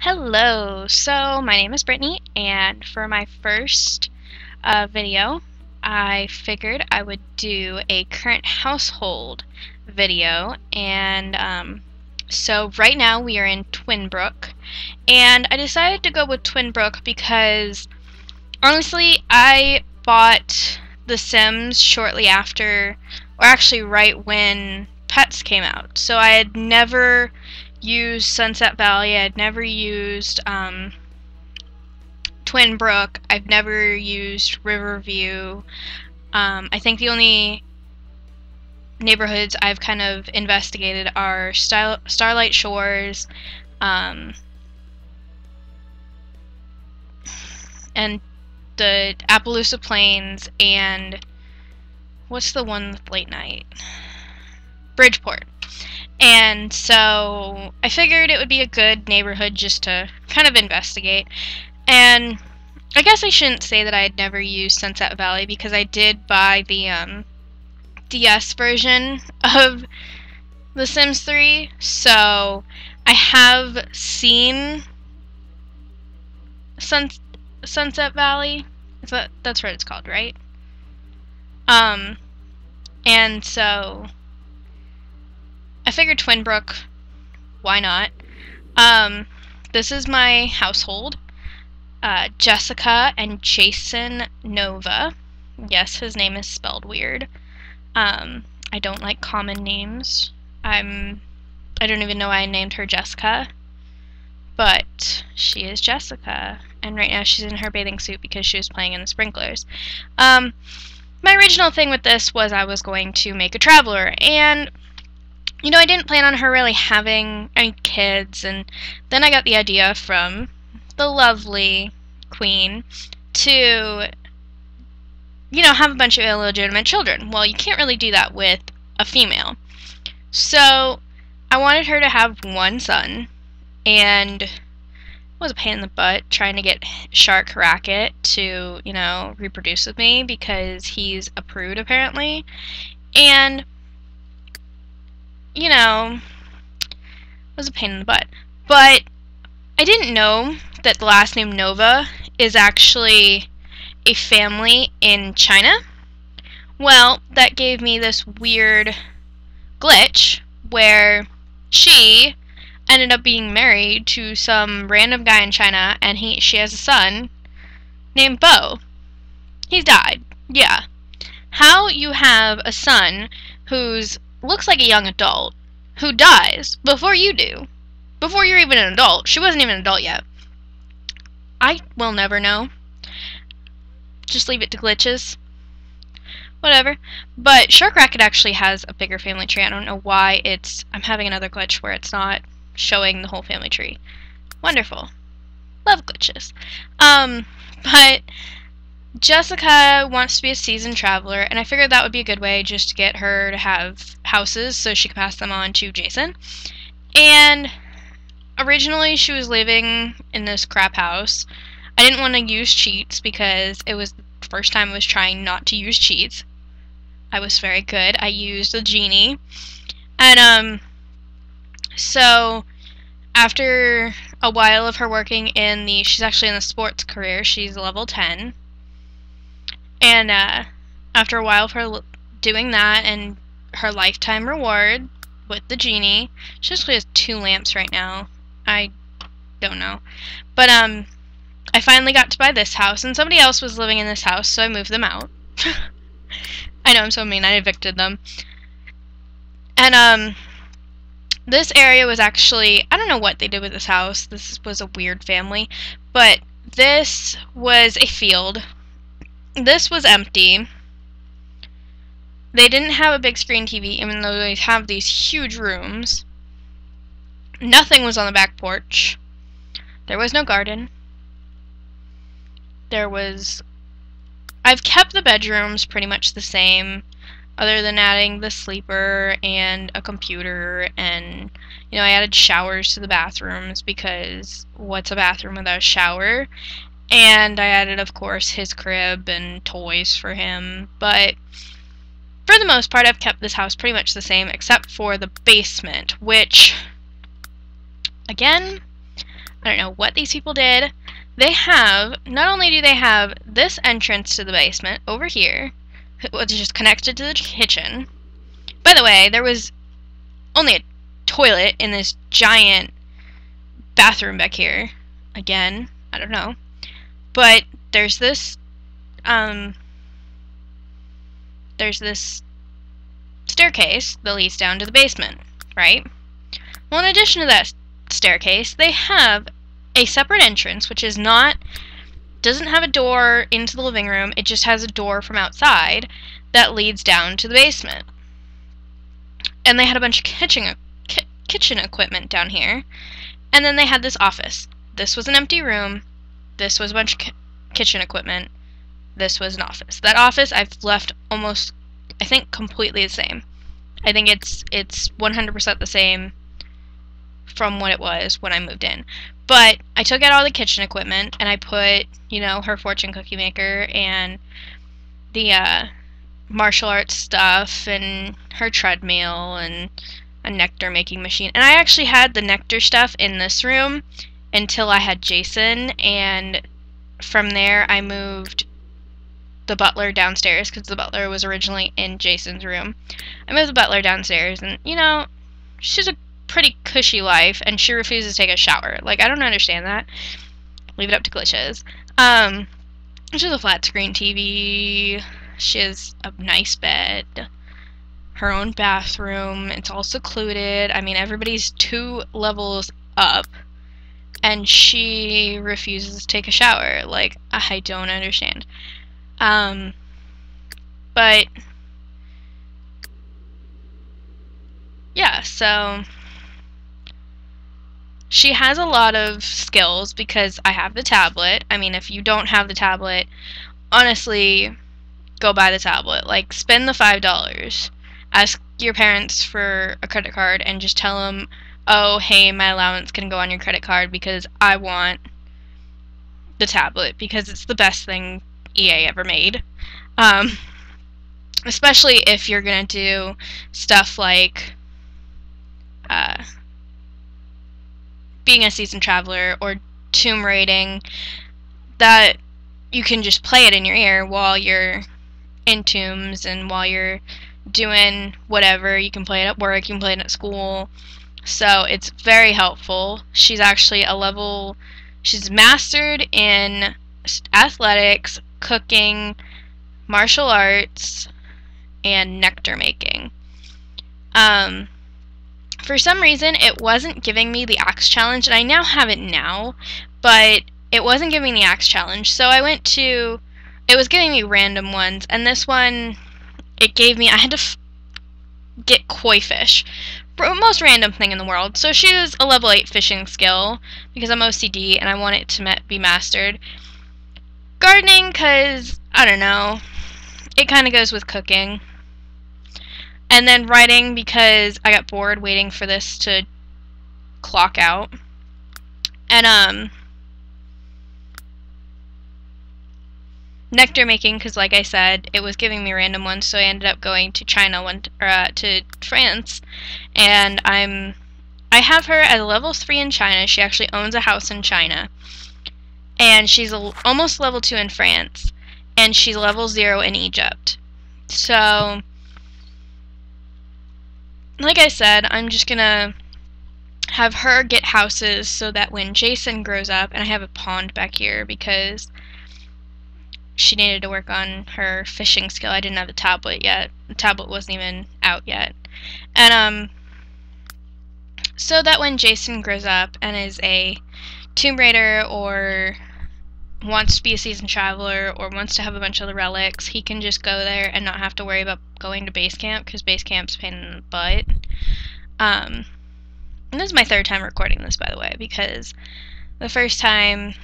Hello, so my name is Brittany, and for my first video, I figured I would do a current household video, and so right now we are in Twinbrook, and I decided to go with Twinbrook because, honestly, I bought The Sims shortly after, or actually right when Pets came out, so I had never used Sunset Valley. I'd never used Twinbrook. I've never used Riverview. I think the only neighborhoods I've kind of investigated are Starlight Shores, and the Appaloosa Plains, and what's the one with late night? Bridgeport. And so I figured it would be a good neighborhood just to kind of investigate. And I guess I shouldn't say that I had never used Sunset Valley, because I did buy the DS version of The Sims 3. So I have seen Sunset Valley. That's what it's called, right? And so I figured Twinbrook, why not? This is my household. Jessica and Jason Nova. Yes, his name is spelled weird. I don't like common names. I don't even know why I named her Jessica, but she is Jessica, and right now she's in her bathing suit because she was playing in the sprinklers. My original thing with this was I was going to make a traveler, and you know, I didn't plan on her really having any kids, and then I got the idea from the lovely queen to, you know, have a bunch of illegitimate children. Well, you can't really do that with a female. So I wanted her to have one son, and it was a pain in the butt trying to get Shark Racket to, you know, reproduce with me because he's a prude apparently. And you know, it was a pain in the butt. But I didn't know that the last name Nova is actually a family in China. Well, that gave me this weird glitch where she ended up being married to some random guy in China, and she has a son named Bo. He's died. Yeah. How you have a son who's looks like a young adult who dies before you do, before you're even an adult. She wasn't even an adult yet. I will never know. Just leave it to glitches. Whatever. But Shark Racket actually has a bigger family tree. I don't know why I'm having another glitch where it's not showing the whole family tree. Wonderful. Love glitches. But Jessica wants to be a seasoned traveler, and I figured that would be a good way just to get her to have houses so she could pass them on to Jason. And originally she was living in this crap house. I didn't want to use cheats because it was the first time I was trying not to use cheats. I was very good. I used a genie. And so after a while of her working in she's actually in the sports career, she's level 10. And after a while of her doing that and her lifetime reward with the genie, she actually has 2 lamps right now. I don't know. But I finally got to buy this house, and somebody else was living in this house, so I moved them out. I know, I'm so mean. I evicted them. And this area was actually, I don't know what they did with this house. This was a weird family, but this was a field. This was empty. They didn't have a big screen TV, even though they have these huge rooms. Nothing was on the back porch. There was no garden. I've kept the bedrooms pretty much the same, other than adding the sleeper and a computer, and, you know, I added showers to the bathrooms because what's a bathroom without a shower? And I added, of course, his crib and toys for him. But for the most part, I've kept this house pretty much the same, except for the basement, which, again, I don't know what these people did. They have, not only do they have this entrance to the basement over here, which is just connected to the kitchen. By the way, there was only a toilet in this giant bathroom back here. Again, I don't know. But there's this staircase that leads down to the basement, right? Well, in addition to that staircase, they have a separate entrance, which doesn't have a door into the living room. It just has a door from outside that leads down to the basement. And they had a bunch of kitchen equipment down here. And then they had this office. This was an empty room. This was a bunch of kitchen equipment. This was an office. That office I've left almost, I think, completely the same. I think it's 100% the same from what it was when I moved in. But I took out all the kitchen equipment and I put, you know, her fortune cookie maker and the martial arts stuff and her treadmill and a nectar making machine. And I actually had the nectar stuff in this room until I had Jason, and from there I moved the butler downstairs because the butler was originally in Jason's room. I moved the butler downstairs, and you know, she's a pretty cushy life and she refuses to take a shower. Like, I don't understand that. Leave it up to glitches. She has a flat screen TV. She has a nice bed. Her own bathroom. It's all secluded. I mean, everybody's 2 levels up. And she refuses to take a shower. Like, I don't understand. But yeah, so she has a lot of skills because I have the tablet. I mean, if you don't have the tablet, honestly, go buy the tablet. Like, spend the $5. Ask your parents for a credit card and just tell them, oh, hey, my allowance can go on your credit card because I want the tablet because it's the best thing EA ever made. Especially if you're going to do stuff like being a seasoned traveler or tomb raiding, that you can just play it in your ear while you're in tombs and while you're doing whatever. You can play it at work, you can play it at school. So it's very helpful. She's actually she's mastered in athletics, cooking, martial arts, and nectar making. For some reason, it wasn't giving me the axe challenge, and I now have it now, but it wasn't giving me the axe challenge, so I went to, it was giving me random ones, and this one, it gave me, I had to get koi fish. Most random thing in the world. So she was a level 8 fishing skill, because I'm OCD, and I want it to be mastered. Gardening, because, I don't know, it kind of goes with cooking. And then writing, because I got bored waiting for this to clock out. And, nectar making, because like I said, it was giving me random ones, so I ended up going to to France, and I have her at a level 3 in China. She actually owns a house in China, and she's almost level 2 in France, and she's level 0 in Egypt. So, like I said, I'm just gonna have her get houses so that when Jason grows up, and I have a pond back here because she needed to work on her fishing skill. I didn't have the tablet yet. The tablet wasn't even out yet. And, so that when Jason grows up and is a tomb raider or wants to be a seasoned traveler or wants to have a bunch of the relics, he can just go there and not have to worry about going to base camp, because base camp's a pain in the butt. And this is my 3rd time recording this, by the way, because the first time,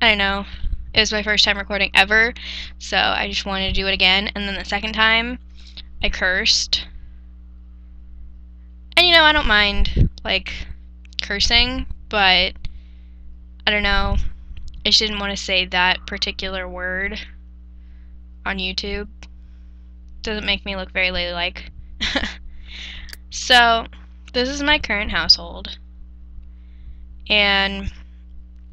I don't know, it was my first time recording ever, so I just wanted to do it again. And then the second time, I cursed. And you know, I don't mind, like, cursing, but I don't know, I just didn't want to say that particular word on YouTube. Doesn't make me look very ladylike. So, this is my current household. And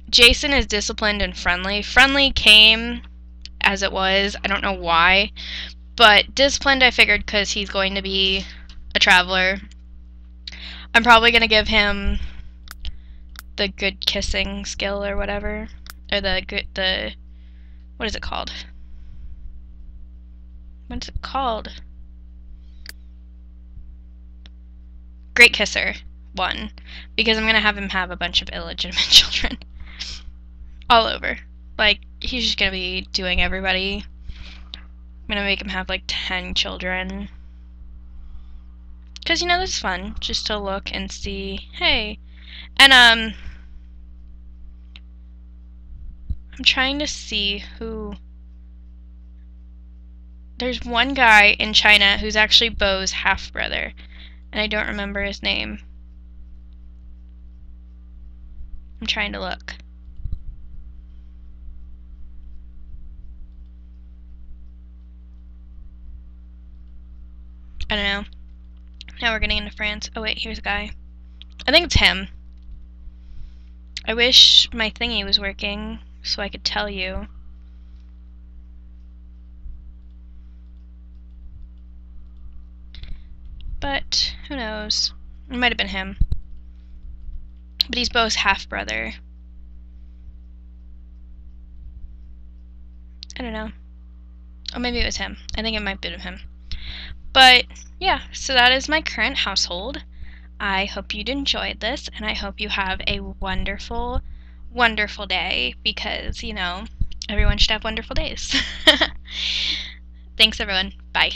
Jason is disciplined and friendly. Friendly came as it was. I don't know why. But disciplined, I figured, because he's going to be a traveler. I'm probably going to give him the good kissing skill or whatever. Or what is it called? What's it called? Great Kisser 1. Because I'm going to have him have a bunch of illegitimate children. All over. Like, he's just going to be doing everybody. I'm going to make him have like 10 children. Because, you know, this is fun. Just to look and see, hey. And, I'm trying to see who... There's one guy in China who's actually Bo's half-brother. And I don't remember his name. I'm trying to look. I don't know. Now we're getting into France. Oh wait, here's a guy. I think it's him. I wish my thingy was working so I could tell you. But who knows? It might have been him. But he's Bo's half-brother. I don't know. Oh, maybe it was him. I think it might be him. But yeah, so that is my current household. I hope you'd enjoyed this, and I hope you have a wonderful, wonderful day, because, you know, everyone should have wonderful days. Thanks, everyone. Bye.